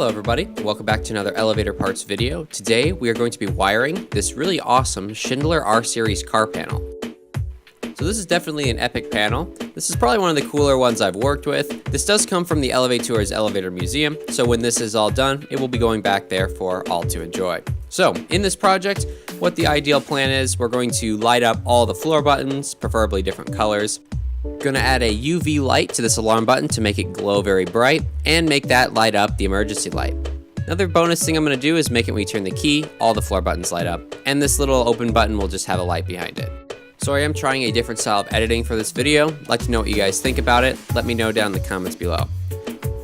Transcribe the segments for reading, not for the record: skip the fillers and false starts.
Hello everybody, welcome back to another elevator parts video. Today we are going to be wiring this really awesome Schindler R-Series car panel. So this is definitely an epic panel. This is probably one of the cooler ones I've worked with. This does come from the Elevators Elevator Museum, so when this is all done, it will be going back there for all to enjoy. So in this project, what the ideal plan is, we're going to light up all the floor buttons, preferably different colors. Gonna add a UV light to this alarm button to make it glow very bright and make that light up the emergency light. Another bonus thing I'm gonna do is make it when we turn the key, all the floor buttons light up, and this little open button will just have a light behind it. So I am trying a different style of editing for this video. I'd like to know what you guys think about it. Let me know down in the comments below.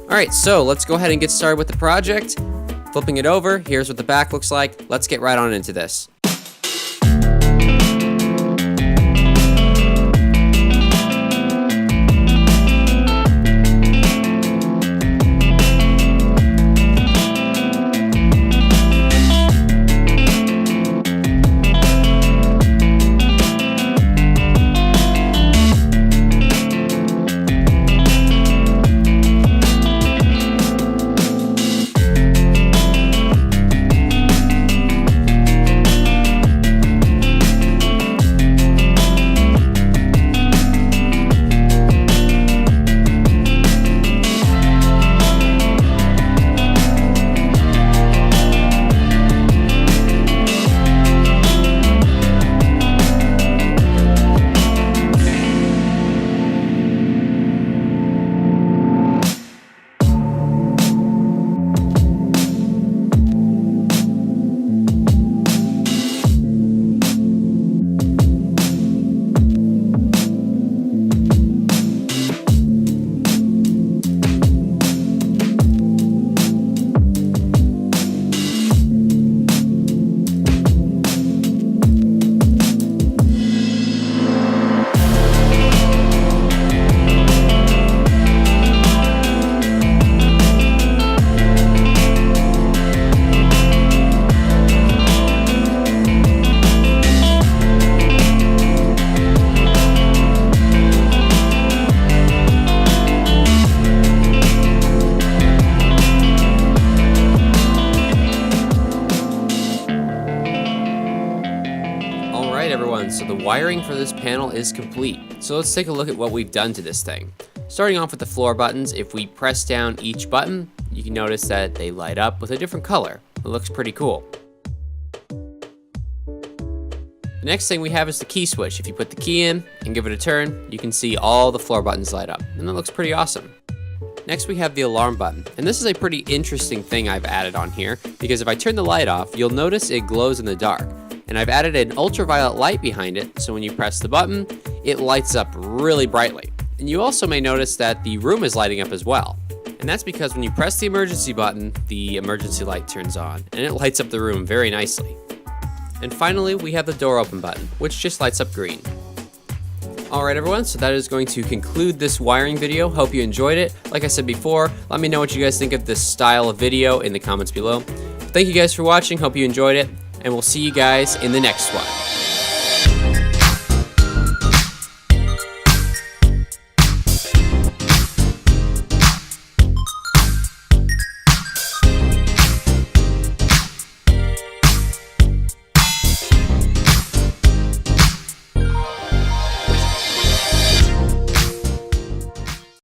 Alright, so let's go ahead and get started with the project. Flipping it over, here's what the back looks like. Let's get right on into this. Everyone, so the wiring for this panel is complete. So let's take a look at what we've done to this thing. Starting off with the floor buttons, if we press down each button, you can notice that they light up with a different color. It looks pretty cool. The next thing we have is the key switch. If you put the key in and give it a turn, you can see all the floor buttons light up, and that looks pretty awesome. Next we have the alarm button, and this is a pretty interesting thing I've added on here, because if I turn the light off, you'll notice it glows in the dark. And I've added an ultraviolet light behind it, so when you press the button, it lights up really brightly. And you also may notice that the room is lighting up as well. And that's because when you press the emergency button, the emergency light turns on, and it lights up the room very nicely. And finally, we have the door open button, which just lights up green. Alright everyone, so that is going to conclude this wiring video. Hope you enjoyed it. Like I said before, let me know what you guys think of this style of video in the comments below. Thank you guys for watching, hope you enjoyed it. And we'll see you guys in the next one.